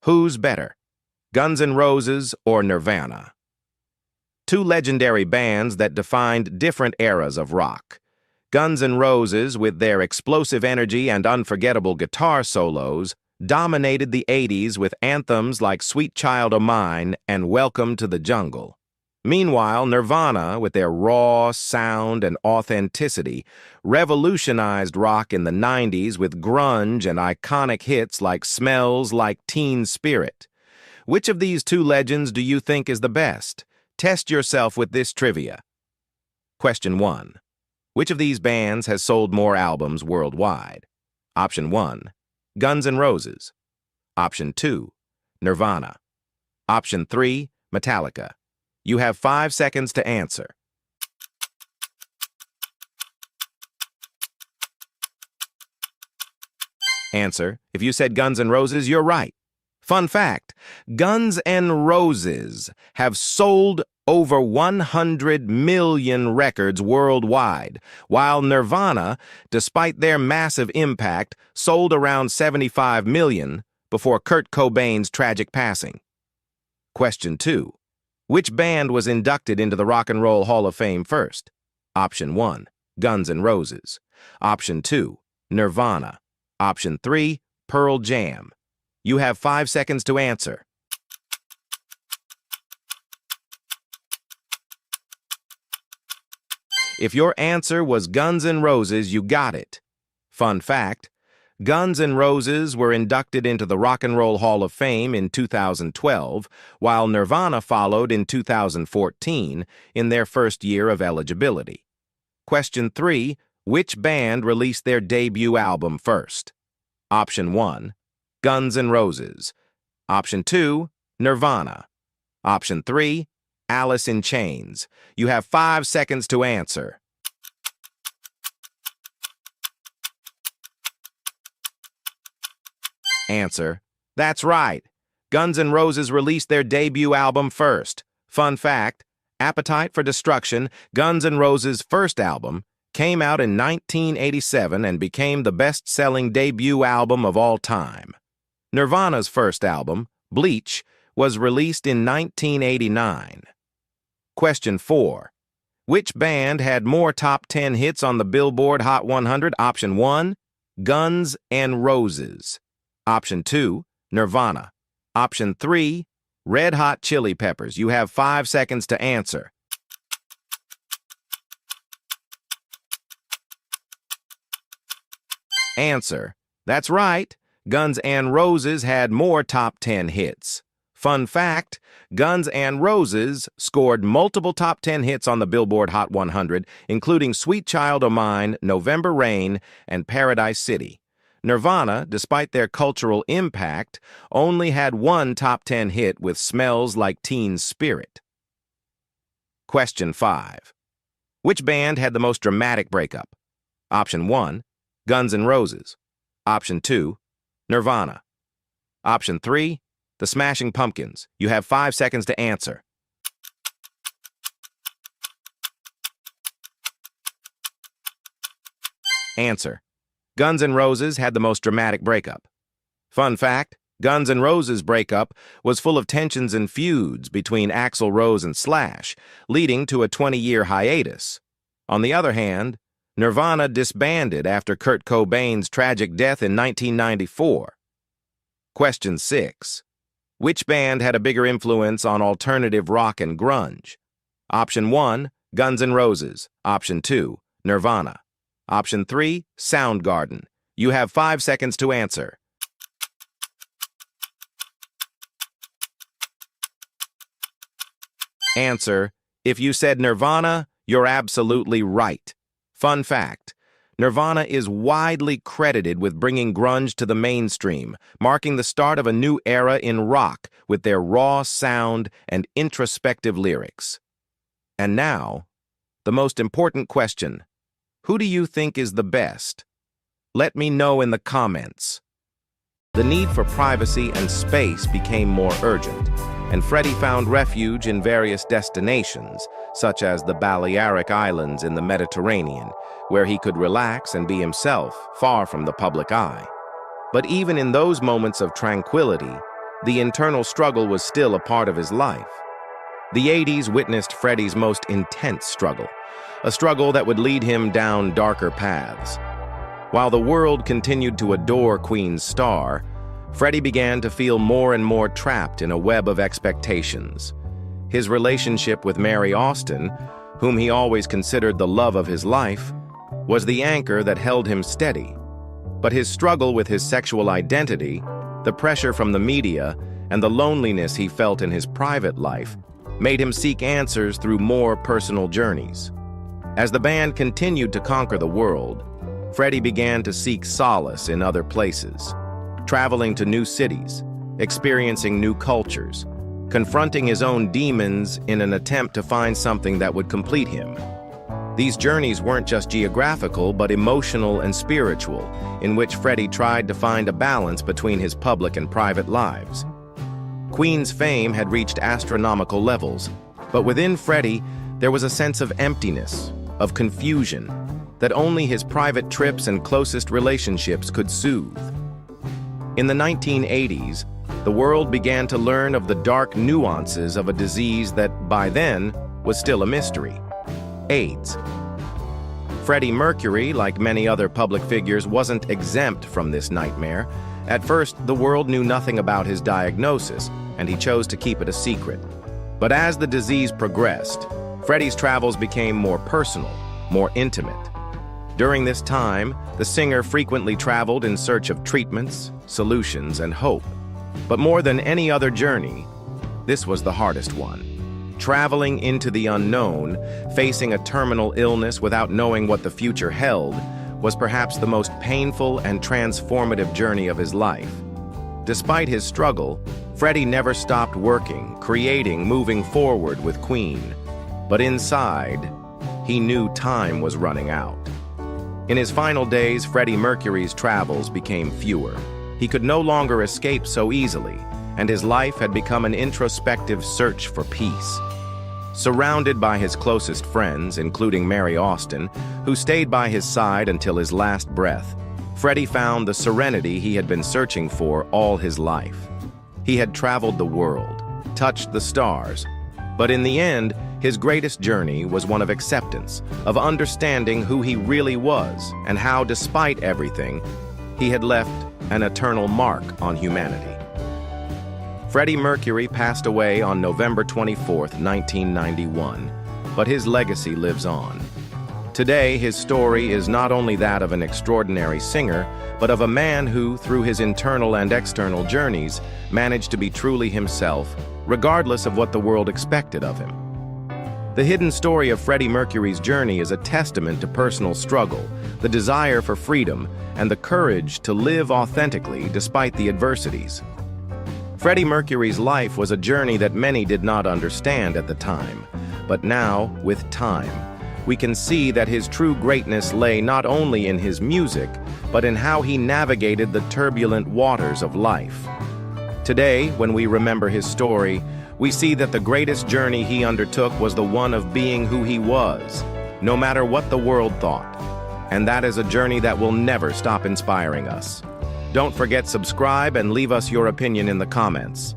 Who's better, Guns N' Roses or Nirvana? Two legendary bands that defined different eras of rock. Guns N' Roses, with their explosive energy and unforgettable guitar solos, dominated the 80s with anthems like Sweet Child O' Mine and Welcome to the Jungle. Meanwhile, Nirvana, with their raw sound and authenticity, revolutionized rock in the 90s with grunge and iconic hits like Smells Like Teen Spirit. Which of these two legends do you think is the best? Test yourself with this trivia. Question 1. Which of these bands has sold more albums worldwide? Option 1, Guns N' Roses. Option 2, Nirvana. Option 3, Metallica. You have 5 seconds to answer. Answer: if you said Guns N' Roses, you're right. Fun fact, Guns N' Roses have sold over 100 million records worldwide, while Nirvana, despite their massive impact, sold around 75 million before Kurt Cobain's tragic passing. Question 2. Which band was inducted into the Rock and Roll Hall of Fame first? Option 1, Guns N' Roses. Option 2, Nirvana. Option 3, Pearl Jam. You have 5 seconds to answer. If your answer was Guns N' Roses, you got it. Fun fact, Guns N' Roses were inducted into the Rock and Roll Hall of Fame in 2012, while Nirvana followed in 2014 in their first year of eligibility. Question 3. Which band released their debut album first? Option 1, Guns N' Roses. Option 2, Nirvana. Option 3, Alice in Chains. You have 5 seconds to answer. Answer: that's right. Guns N' Roses released their debut album first. Fun fact, Appetite for Destruction, Guns N' Roses' first album, came out in 1987 and became the best-selling debut album of all time. Nirvana's first album, Bleach, was released in 1989. Question 4. Which band had more top 10 hits on the Billboard Hot 100? Option 1, Guns N' Roses. Option 2, Nirvana. Option 3, Red Hot Chili Peppers. You have 5 seconds to answer. Answer: that's right. Guns N' Roses had more top 10 hits. Fun fact, Guns N' Roses scored multiple top 10 hits on the Billboard Hot 100, including Sweet Child O' Mine, November Rain, and Paradise City. Nirvana, despite their cultural impact, only had one top 10 hit with Smells Like Teen Spirit. Question 5. Which band had the most dramatic breakup? Option 1, Guns N' Roses. Option 2, Nirvana. Option 3, The Smashing Pumpkins. You have 5 seconds to answer. Answer: Guns N' Roses had the most dramatic breakup. Fun fact, Guns N' Roses' breakup was full of tensions and feuds between Axl Rose and Slash, leading to a 20-year hiatus. On the other hand, Nirvana disbanded after Kurt Cobain's tragic death in 1994. Question 6. Which band had a bigger influence on alternative rock and grunge? Option 1, Guns N' Roses. Option 2, Nirvana. Option 3, Soundgarden. You have 5 seconds to answer. Answer: if you said Nirvana, you're absolutely right. Fun fact, Nirvana is widely credited with bringing grunge to the mainstream, marking the start of a new era in rock with their raw sound and introspective lyrics. And now, the most important question. Who do you think is the best? Let me know in the comments. The need for privacy and space became more urgent, and Freddie found refuge in various destinations, such as the Balearic Islands in the Mediterranean, where he could relax and be himself, far from the public eye. But even in those moments of tranquility, the internal struggle was still a part of his life. The 80s witnessed Freddie's most intense struggle, a struggle that would lead him down darker paths. While the world continued to adore Queen's star, Freddie began to feel more and more trapped in a web of expectations. His relationship with Mary Austin, whom he always considered the love of his life, was the anchor that held him steady. But his struggle with his sexual identity, the pressure from the media, and the loneliness he felt in his private life made him seek answers through more personal journeys. As the band continued to conquer the world, Freddie began to seek solace in other places, traveling to new cities, experiencing new cultures, confronting his own demons in an attempt to find something that would complete him. These journeys weren't just geographical, but emotional and spiritual, in which Freddie tried to find a balance between his public and private lives. Queen's fame had reached astronomical levels, but within Freddie, there was a sense of emptiness, of confusion, that only his private trips and closest relationships could soothe. In the 1980s, the world began to learn of the dark nuances of a disease that, by then, was still a mystery: AIDS. Freddie Mercury, like many other public figures, wasn't exempt from this nightmare. At first, the world knew nothing about his diagnosis, and he chose to keep it a secret. But as the disease progressed, Freddie's travels became more personal, more intimate. During this time, the singer frequently traveled in search of treatments, solutions, and hope. But more than any other journey, this was the hardest one. Traveling into the unknown, facing a terminal illness without knowing what the future held, was perhaps the most painful and transformative journey of his life. Despite his struggle, Freddie never stopped working, creating, moving forward with Queen. But inside, he knew time was running out. In his final days, Freddie Mercury's travels became fewer. He could no longer escape so easily, and his life had become an introspective search for peace. Surrounded by his closest friends, including Mary Austin, who stayed by his side until his last breath, Freddie found the serenity he had been searching for all his life. He had traveled the world, touched the stars, but in the end, his greatest journey was one of acceptance, of understanding who he really was and how, despite everything, he had left an eternal mark on humanity. Freddie Mercury passed away on November 24, 1991, but his legacy lives on. Today, his story is not only that of an extraordinary singer, but of a man who, through his internal and external journeys, managed to be truly himself, regardless of what the world expected of him. The hidden story of Freddie Mercury's journey is a testament to personal struggle, the desire for freedom, and the courage to live authentically despite the adversities. Freddie Mercury's life was a journey that many did not understand at the time, but now, with time, we can see that his true greatness lay not only in his music, but in how he navigated the turbulent waters of life. Today, when we remember his story, we see that the greatest journey he undertook was the one of being who he was, no matter what the world thought. And that is a journey that will never stop inspiring us. Don't forget, subscribe and leave us your opinion in the comments.